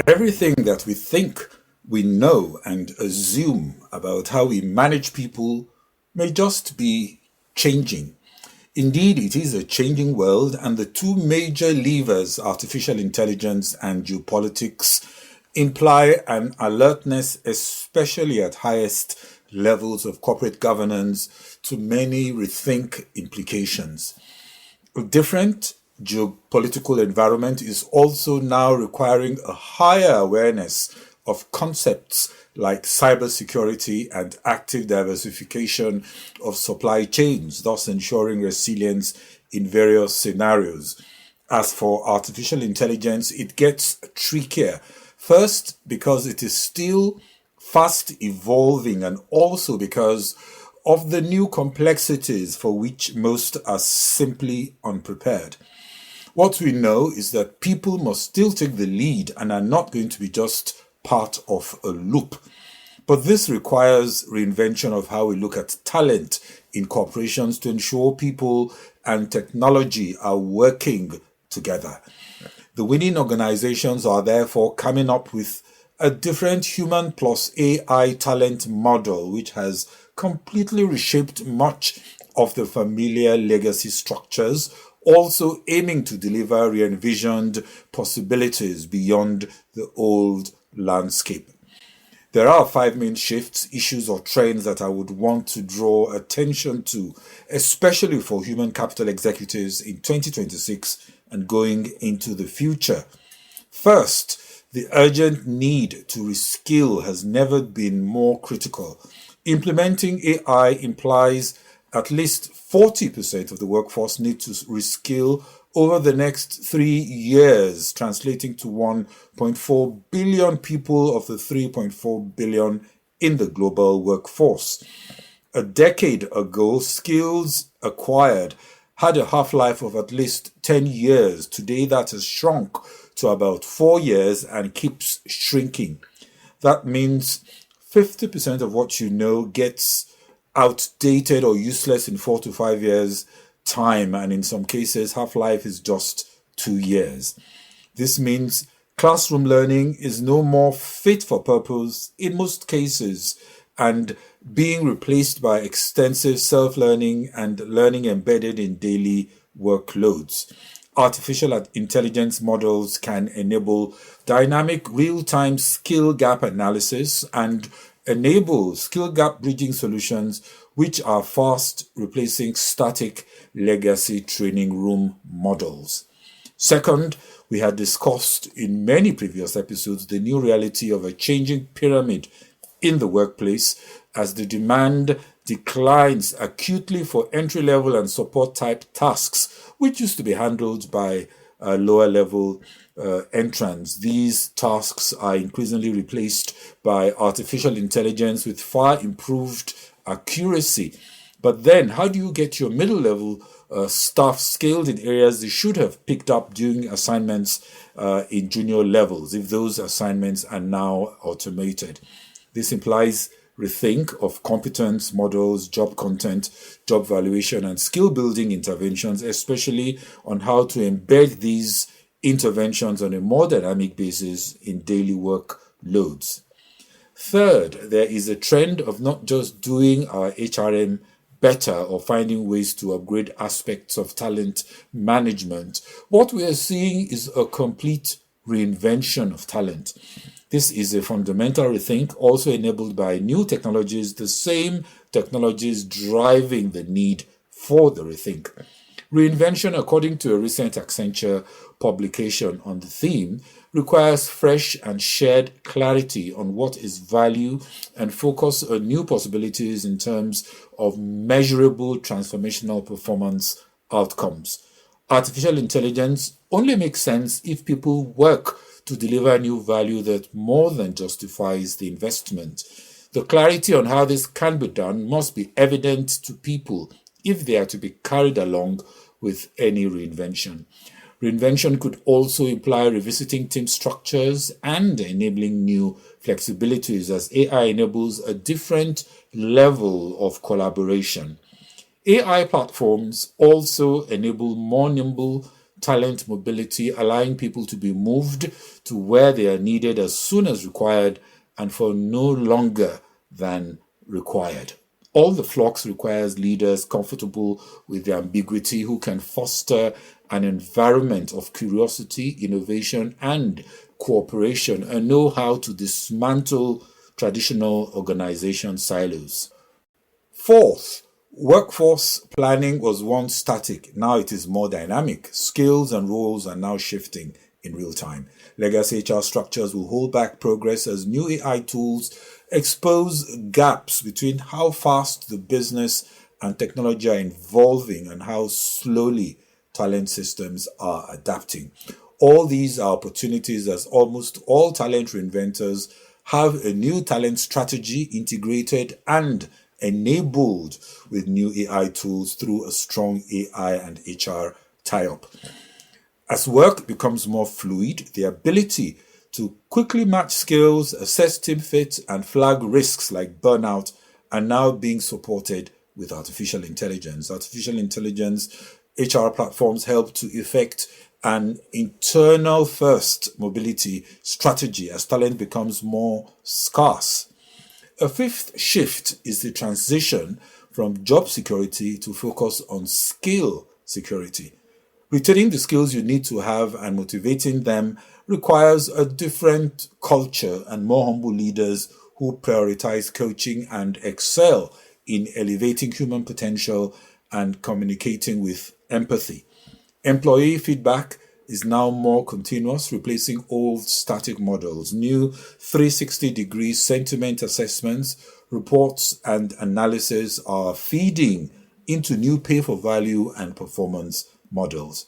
Everything that we think we know and assume about how we manage people may just be changing. Indeed, it is a changing world, and the two major levers, artificial intelligence and geopolitics, imply an alertness, especially at highest levels of corporate governance, to many rethink implications. A different geopolitical environment is also now requiring a higher awareness of concepts like cybersecurity and active diversification of supply chains, thus ensuring resilience in various scenarios. As for artificial intelligence, it gets trickier. First, because it is still fast evolving, and also because of the new complexities for which most are simply unprepared. What we know is that people must still take the lead and are not going to be just part of a loop. But this requires reinvention of how we look at talent in corporations to ensure people and technology are working together. The winning organizations are therefore coming up with a different human plus AI talent model, which has completely reshaped much of the familiar legacy structures, also aiming to deliver re-envisioned possibilities beyond the old landscape. There are five main shifts, issues, or trends that I would want to draw attention to, especially for human capital executives in 2026 and going into the future. First, the urgent need to reskill has never been more critical. Implementing AI implies at least 40% of the workforce need to reskill over the next 3 years, translating to 1.4 billion people of the 3.4 billion in the global workforce. A decade ago, skills acquired had a half-life of at least 10 years. Today, that has shrunk to about 4 years and keeps shrinking. That means 50% of what you know gets outdated or useless in 4 to 5 years' time, and in some cases, half-life is just 2 years. This means classroom learning is no more fit for purpose in most cases and being replaced by extensive self-learning and learning embedded in daily workloads. Artificial intelligence models can enable dynamic real-time skill gap analysis and enable skill gap bridging solutions which are fast replacing static legacy training room models. Second, we had discussed in many previous episodes the new reality of a changing pyramid in the workplace as the demand declines acutely for entry-level and support-type tasks, which used to be handled by lower-level entrants. These tasks are increasingly replaced by artificial intelligence with far improved accuracy. But then, how do you get your middle-level staff scaled in areas they should have picked up during assignments in junior levels if those assignments are now automated? This implies rethink of competence models, job content, job valuation, and skill building interventions, especially on how to embed these interventions on a more dynamic basis in daily work loads. Third, there is a trend of not just doing our HRM better or finding ways to upgrade aspects of talent management. What we are seeing is a complete reinvention of talent. This is a fundamental rethink, also enabled by new technologies, the same technologies driving the need for the rethink. Reinvention, according to a recent Accenture publication on the theme, requires fresh and shared clarity on what is value and focus on new possibilities in terms of measurable transformational performance outcomes. Artificial intelligence only makes sense if people work to deliver new value that more than justifies the investment. The clarity on how this can be done must be evident to people if they are to be carried along with any reinvention. Reinvention could also imply revisiting team structures and enabling new flexibilities as AI enables a different level of collaboration. AI platforms also enable more nimble talent mobility, allowing people to be moved to where they are needed as soon as required and for no longer than required. All the flux requires leaders comfortable with the ambiguity who can foster an environment of curiosity, innovation, and cooperation and know how to dismantle traditional organization silos. Fourth, workforce planning was once static. Now it is more dynamic. Skills and roles are now shifting in real time. Legacy HR structures will hold back progress as new AI tools expose gaps between how fast the business and technology are evolving and how slowly talent systems are adapting. All these are opportunities as almost all talent reinventors have a new talent strategy integrated and enabled with new AI tools through a strong AI and HR tie-up. As work becomes more fluid, the ability to quickly match skills, assess team fit, and flag risks like burnout are now being supported with artificial intelligence. Artificial intelligence HR platforms help to effect an internal first mobility strategy as talent becomes more scarce. A fifth shift is the transition from job security to focus on skill security. Retaining the skills you need to have and motivating them requires a different culture and more humble leaders who prioritize coaching and excel in elevating human potential and communicating with empathy. Employee feedback is now more continuous, replacing old static models. New 360-degree sentiment assessments, reports, and analysis are feeding into new pay for value and performance models.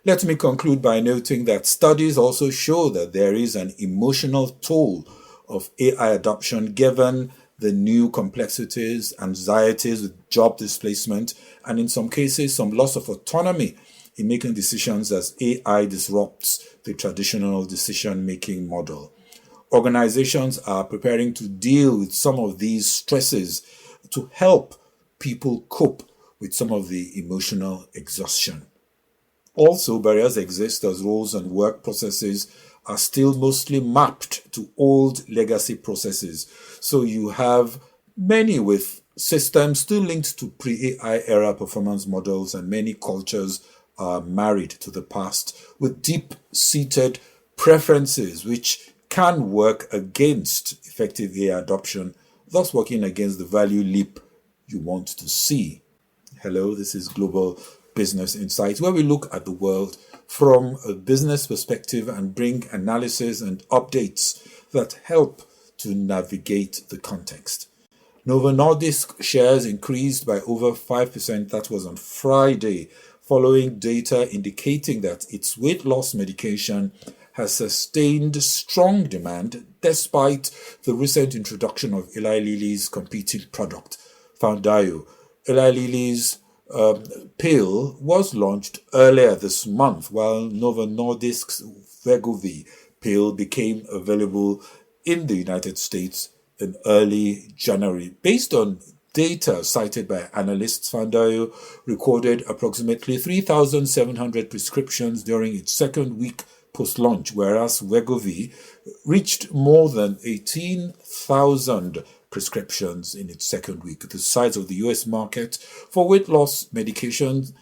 Let me conclude by noting that studies also show that there is an emotional toll of AI adoption given the new complexities, anxieties with job displacement, and in some cases, some loss of autonomy in making decisions as AI disrupts the traditional decision-making model. Organizations are preparing to deal with some of these stresses to help people cope with some of the emotional exhaustion. Also, barriers exist as roles and work processes are still mostly mapped to old legacy processes. So you have many with systems still linked to pre-AI era performance models, and many cultures are married to the past with deep-seated preferences which can work against effective AI adoption, thus working against the value leap you want to see. Hello, this is Global Business Insights, where we look at the world from a business perspective and bring analysis and updates that help to navigate the context. Novo Nordisk shares increased by over 5%. That was on Friday, following data indicating that its weight loss medication has sustained strong demand despite the recent introduction of Eli Lilly's competing product, Foundayo. Eli Lilly's pill was launched earlier this month, while Novo Nordisk's Wegovy pill became available in the United States in early January. Based on data cited by analysts, Foundayo recorded approximately 3,700 prescriptions during its second week post-launch, whereas Wegovy reached more than 18,000 prescriptions in its second week. The size of the US market for weight loss medications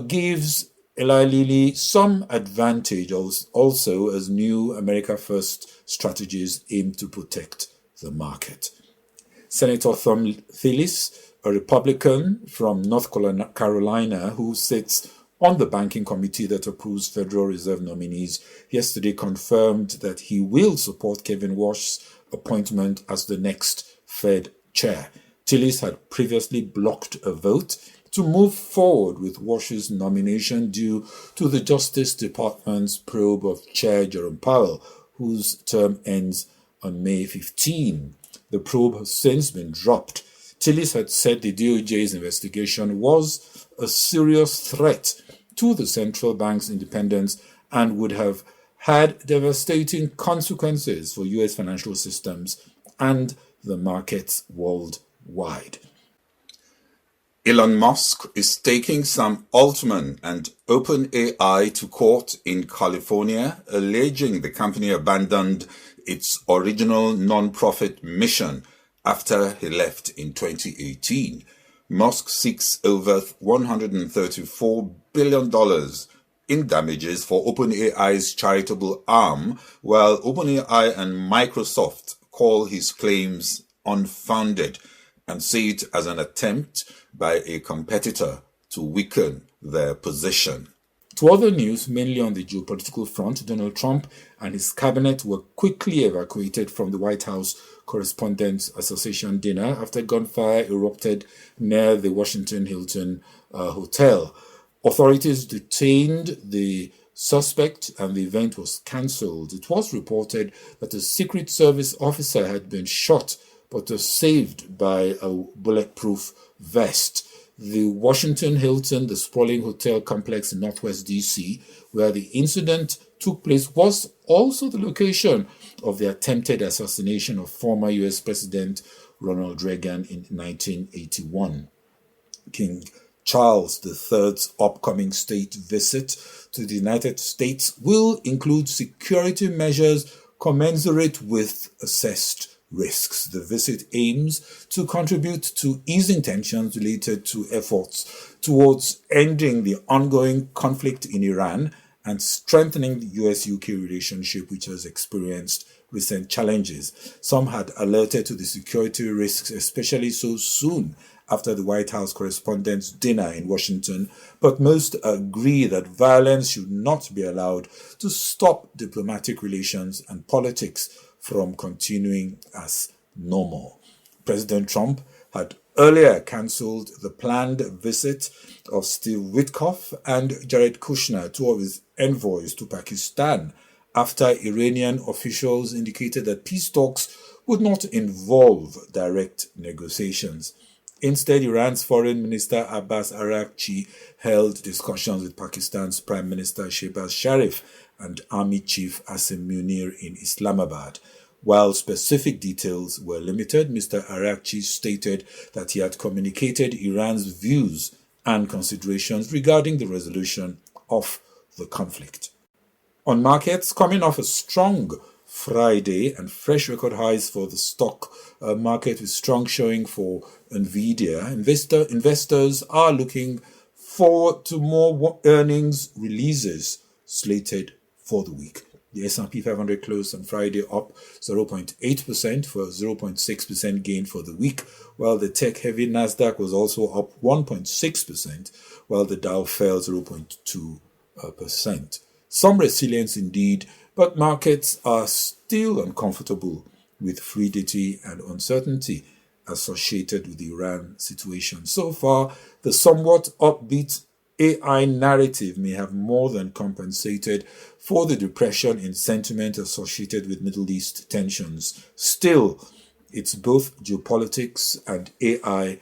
gives Eli Lilly some advantage also as new America First strategies aim to protect the market. Senator Thom Tillis, a Republican from North Carolina who sits on the banking committee that approves Federal Reserve nominees, yesterday confirmed that he will support Kevin Walsh's appointment as the next Fed chair. Tillis had previously blocked a vote to move forward with Walsh's nomination due to the Justice Department's probe of Chair Jerome Powell, whose term ends on May 15. The probe has since been dropped. Tillis had said the DOJ's investigation was a serious threat to the central bank's independence and would have had devastating consequences for U.S. financial systems and the markets worldwide. Elon Musk is taking Sam Altman and OpenAI to court in California, alleging the company abandoned its original non-profit mission after he left in 2018. Musk seeks over $134 billion in damages for OpenAI's charitable arm, while OpenAI and Microsoft call his claims unfounded and see it as an attempt by a competitor to weaken their position. To other news, mainly on the geopolitical front, Donald Trump and his cabinet were quickly evacuated from the White House Correspondents' Association dinner after gunfire erupted near the Washington Hilton hotel. Authorities detained the suspect and the event was cancelled. It was reported that a Secret Service officer had been shot but was saved by a bulletproof vest. The Washington Hilton, the sprawling hotel complex in Northwest DC, where the incident took place, was also the location of the attempted assassination of former U.S. President Ronald Reagan in 1981. King Charles III's upcoming state visit to the United States will include security measures commensurate with assessed risks. The visit aims to contribute to easing tensions related to efforts towards ending the ongoing conflict in Iran and strengthening the US-UK relationship, which has experienced recent challenges. Some had alerted to the security risks, especially so soon after the White House Correspondents' dinner in Washington, but most agree that violence should not be allowed to stop diplomatic relations and politics from continuing as normal. President Trump had earlier cancelled the planned visit of Steve Witkoff and Jared Kushner, two of his envoys, to Pakistan, after Iranian officials indicated that peace talks would not involve direct negotiations. Instead, Iran's Foreign Minister Abbas Araghchi held discussions with Pakistan's Prime Minister Shehbaz Sharif and Army Chief Asim Munir in Islamabad. While specific details were limited, Mr. Araghchi stated that he had communicated Iran's views and considerations regarding the resolution of the conflict. On markets, coming off a strong Friday and fresh record highs for the stock market with strong showing for Nvidia, investors are looking forward to more earnings releases slated for the week. The S&P 500 closed on Friday up 0.8% for a 0.6% gain for the week, while the tech-heavy Nasdaq was also up 1.6%, while the Dow fell 0.2%. Some resilience indeed, but markets are still uncomfortable with fluidity and uncertainty associated with the Iran situation. So far, the somewhat upbeat AI narrative may have more than compensated for the depression in sentiment associated with Middle East tensions. Still, it's both geopolitics and AI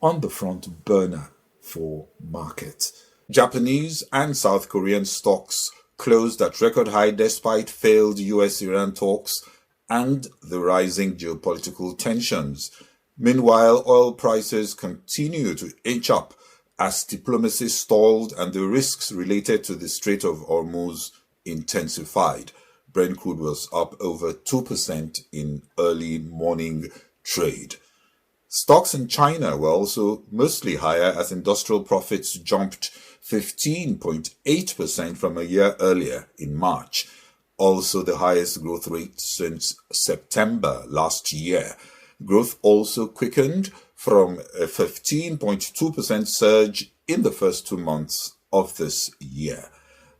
on the front burner for markets. Japanese and South Korean stocks closed at record high despite failed US-Iran talks and the rising geopolitical tensions. Meanwhile, oil prices continue to inch up as diplomacy stalled and the risks related to the Strait of Hormuz intensified. Brent crude was up over 2% in early morning trade. Stocks in China were also mostly higher as industrial profits jumped 15.8% from a year earlier in March, also the highest growth rate since September last year. Growth also quickened from a 15.2% surge in the first 2 months of this year.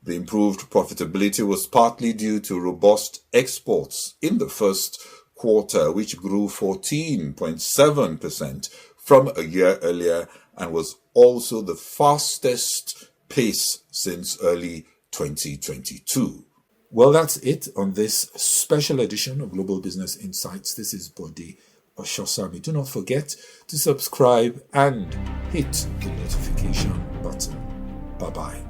The improved profitability was partly due to robust exports in the first quarter, which grew 14.7% from a year earlier and was also the fastest pace since early 2022. Well, that's it on this special edition of Global Business Insights. This is Bode Oshosami. Do not forget to subscribe and hit the notification button. Bye-bye.